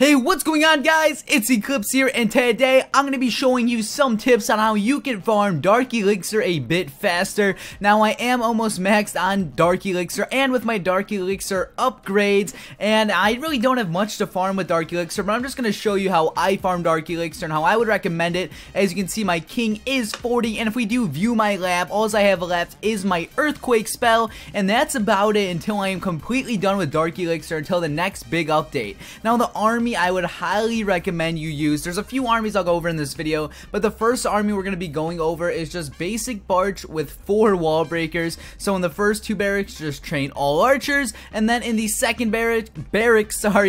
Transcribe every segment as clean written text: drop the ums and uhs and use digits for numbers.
Hey, what's going on, guys? It's Eclipse here, and today I'm going to be showing you some tips on how you can farm Dark Elixir a bit faster. Now, I am almost maxed on Dark Elixir and with my Dark Elixir upgrades, and I really don't have much to farm with Dark Elixir, but I'm just going to show you how I farm Dark Elixir and how I would recommend it. As you can see, my king is 40, and if we do view my lab, all I have left is my Earthquake spell, and that's about it until I am completely done with Dark Elixir until the next big update. Now, the army I would highly recommend you use. There's a few armies I'll go over in this video, but the first army we're going to be going over is just basic Barch with 4 wall breakers. So in the first 2 barracks, just train all archers, and then in the second barracks,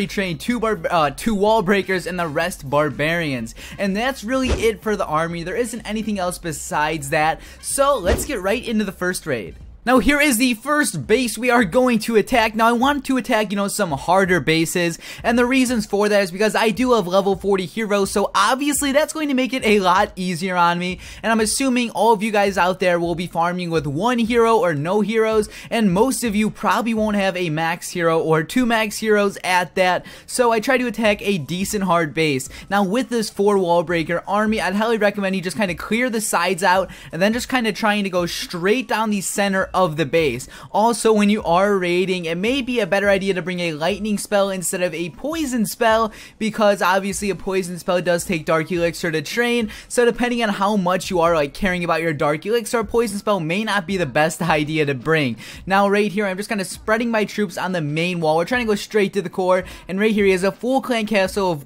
train 2 wall breakers and the rest barbarians. And that's really it for the army. There isn't anything else besides that. So let's get right into the first raid. Now here is the first base we are going to attack. Now I want to attack, some harder bases, and the reasons for that is because I do have level 40 heroes, so obviously that's going to make it a lot easier on me, and I'm assuming all of you guys out there will be farming with 1 hero or no heroes, and most of you probably won't have a max hero or 2 max heroes at that, so I try to attack a decent hard base. Now with this 4 wall breaker army, I'd highly recommend you just kind of clear the sides out, and then just kind of trying to go straight down the center of the base. Also, when you are raiding, it may be a better idea to bring a lightning spell instead of a poison spell, because obviously a poison spell does take Dark Elixir to train, so depending on how much you are caring about your Dark Elixir, a poison spell may not be the best idea to bring. Now right here, I'm just kind of spreading my troops on the main wall. We're trying to go straight to the core, and right here is a full clan castle of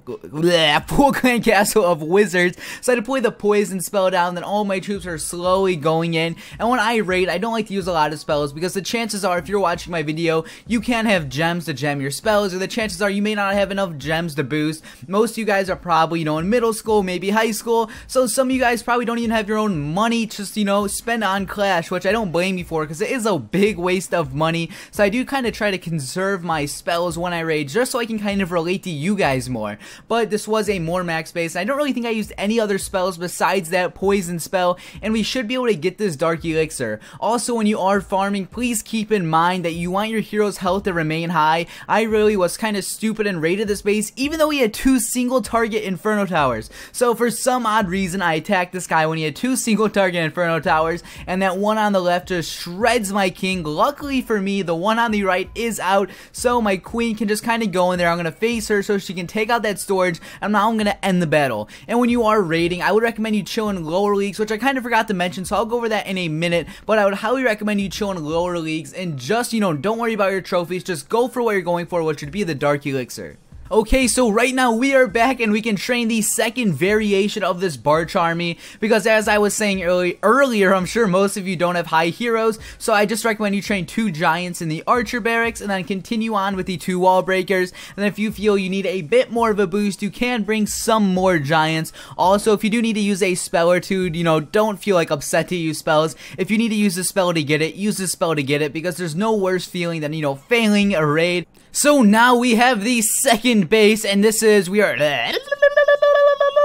wizards. So I deploy the poison spell down, then all my troops are slowly going in, and when I raid, I don't like to use a lot of spells because the chances are, if you're watching my video, you can't have gems to gem your spells, or the chances are you may not have enough gems to boost. Most of you guys are probably, in middle school, maybe high school, so some of you guys probably don't even have your own money just, spend on Clash, which I don't blame you for because it is a big waste of money. So I do kind of try to conserve my spells when I raid just so I can kind of relate to you guys more. But this was a more max base. I don't really think I used any other spells besides that poison spell, and we should be able to get this Dark Elixir. Also, when you are farming, please keep in mind that you want your hero's health to remain high. I really was kind of stupid and raided this base even though he had 2 single target Inferno Towers. So for some odd reason, I attacked this guy when he had 2 single target Inferno Towers, and that one on the left just shreds my king. Luckily for me, the one on the right is out, so my queen can just kind of go in there. I'm going to face her so she can take out that storage, and now I'm going to end the battle. And when you are raiding, I would recommend you chill in lower leagues, which I kind of forgot to mention, so I'll go over that in a minute, but I would highly recommend you chill in lower leagues and just, don't worry about your trophies, just go for what you're going for, which would be the Dark Elixir. Okay, so right now we are back and we can train the second variation of this Barch army, because as I was saying earlier, I'm sure most of you don't have high heroes, so I just recommend you train 2 giants in the archer barracks and then continue on with the 2 wall breakers. And if you feel you need a bit more of a boost, you can bring some more giants. Also, if you do need to use a spell or two, don't feel upset to use spells. If you need to use the spell to get it, use the spell to get it, because there's no worse feeling than, failing a raid. So now we have the second base, and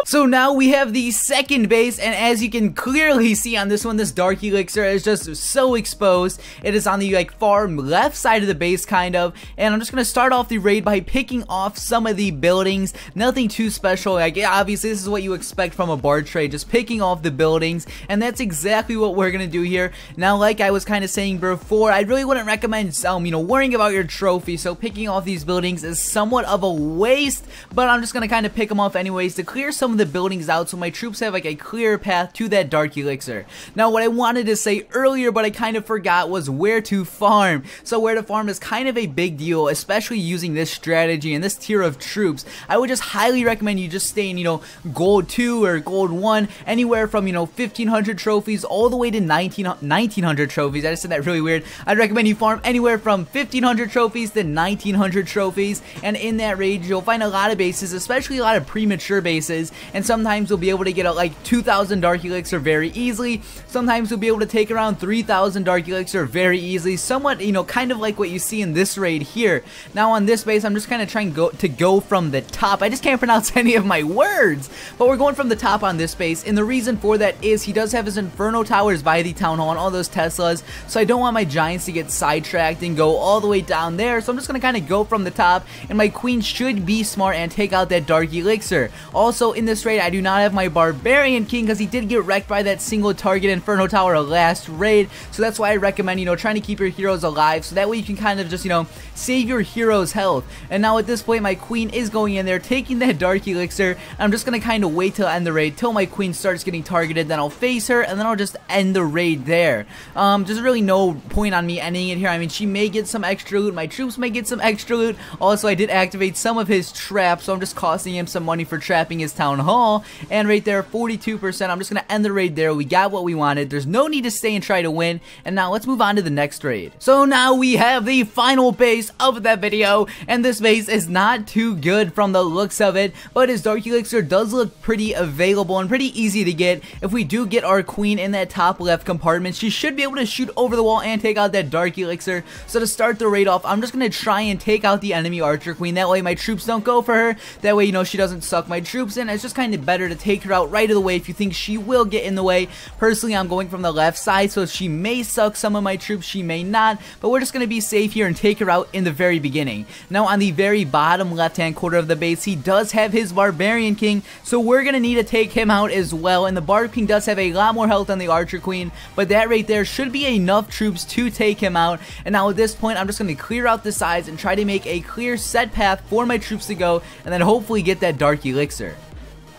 So now we have the second base, and as you can clearly see on this one, this Dark Elixir is just so exposed. It is on the far left side of the base, kind of, and I'm just going to start off the raid by picking off some of the buildings. Nothing too special. Obviously this is what you expect from a Barch raid, just picking off the buildings, and that's exactly what we're going to do here. Now, like I was kind of saying before, I really wouldn't recommend worrying about your trophy, so picking off these buildings is somewhat of a waste, but I'm just going to kind of pick them off anyways to clear some of the buildings out so my troops have a clear path to that Dark Elixir. Now, what I wanted to say earlier but I kind of forgot was where to farm. So where to farm is kind of a big deal, especially using this strategy and this tier of troops. I would just highly recommend you just stay in gold 2 or gold 1, anywhere from 1500 trophies all the way to 1900 trophies. I just said that really weird. I'd recommend you farm anywhere from 1500 trophies to 1900 trophies, and in that range you'll find a lot of bases, especially a lot of premature bases, and sometimes you'll be able to get like 2,000 Dark Elixir very easily. Sometimes you'll be able to take around 3,000 Dark Elixir very easily, somewhat, you know, kind of like what you see in this raid here. Now on this base, I'm just kind of trying to go from the top. I just can't pronounce any of my words, but we're going from the top on this base, and the reason for that is he does have his Inferno Towers by the Town Hall and all those Teslas, so I don't want my Giants to get sidetracked and go all the way down there, so I'm just going to kind of go from the top, and my Queen should be smart and take out that Dark Elixir. Also, in this raid, I do not have my Barbarian King because he did get wrecked by that single target Inferno Tower last raid, so that's why I recommend, you know, trying to keep your heroes alive, so that way you can kind of just, you know, save your hero's health. And now at this point, my Queen is going in there, taking that Dark Elixir. I'm just going to kind of wait till end the raid, till my Queen starts getting targeted, then I'll face her, and then I'll just end the raid there. There's really no point on me ending it here. I mean, she may get some extra loot, my troops may get some extra loot. Also, I did activate some of his traps, so I'm just costing him some money for trapping his Town Hall, and right there, 42%. I'm just going to end the raid there. We got what we wanted. There's no need to stay and try to win, and now let's move on to the next raid. So now we have the final base of that video, and this base is not too good from the looks of it, but his Dark Elixir does look pretty available and pretty easy to get. If we do get our Queen in that top left compartment, she should be able to shoot over the wall and take out that Dark Elixir. So to start the raid off, I'm just going to try and take out the enemy Archer Queen. That way my troops don't go for her. That way, you know, she doesn't suck my troops in. It's just kind of better to take her out right of the way if you think she will get in the way. Personally, I'm going from the left side, so she may suck some of my troops, she may not, but we're just going to be safe here and take her out in the very beginning. Now on the very bottom left hand corner of the base, he does have his Barbarian King, so we're going to need to take him out as well. And the Barb King does have a lot more health than the Archer Queen, but that right there should be enough troops to take him out. And now at this point, I'm just going to clear out the sides and try to make a clear set path for my troops to go, and then hopefully get that Dark Elixir.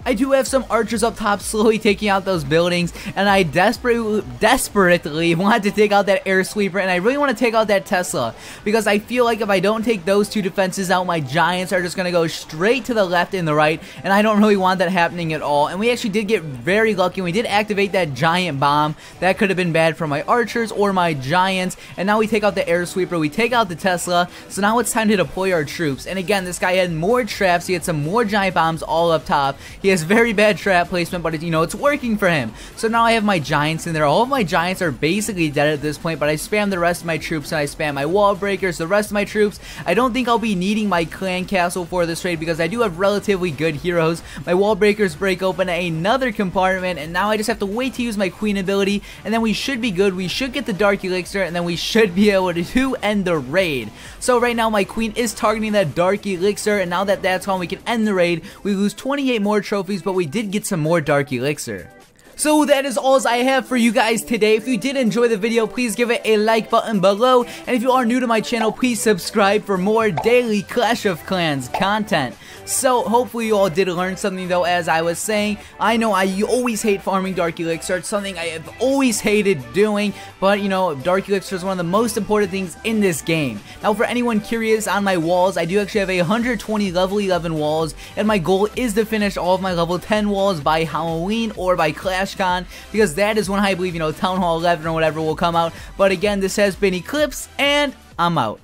I do have some archers up top slowly taking out those buildings, and I desperately want to take out that air sweeper, and I really want to take out that Tesla, because I feel like if I don't take those two defenses out, my Giants are just going to go straight to the left and the right, and I don't really want that happening at all. And we actually did get very lucky, and we did activate that giant bomb. That could have been bad for my archers or my Giants, and now we take out the air sweeper, we take out the Tesla, so now it's time to deploy our troops. And again, this guy had more traps, he had some more giant bombs all up top. He has very bad trap placement, but you know, it's working for him. So now I have my Giants in there. All of my Giants are basically dead at this point, but I spam the rest of my troops, and I spam my wall breakers, the rest of my troops. I don't think I'll be needing my clan castle for this raid because I do have relatively good heroes. My wall breakers break open another compartment, and now I just have to wait to use my Queen ability, and then we should be good. We should get the Dark Elixir, and then we should be able to end the raid. So right now my Queen is targeting that Dark Elixir, and now that that's gone, we can end the raid. We lose 28 more trophies, but we did get some more Dark Elixir. So that is all I have for you guys today. If you did enjoy the video, please give it a like button below. And if you are new to my channel, please subscribe for more daily Clash of Clans content. So hopefully you all did learn something though, as I was saying. I know I always hate farming Dark Elixir. It's something I have always hated doing. But you know, Dark Elixir is one of the most important things in this game. Now for anyone curious on my walls, I do actually have 120 level 11 walls. And my goal is to finish all of my level 10 walls by Halloween or by ClashCon, because that is when I believe, you know, Town Hall 11 or whatever will come out. But again, this has been Eclipse, and I'm out.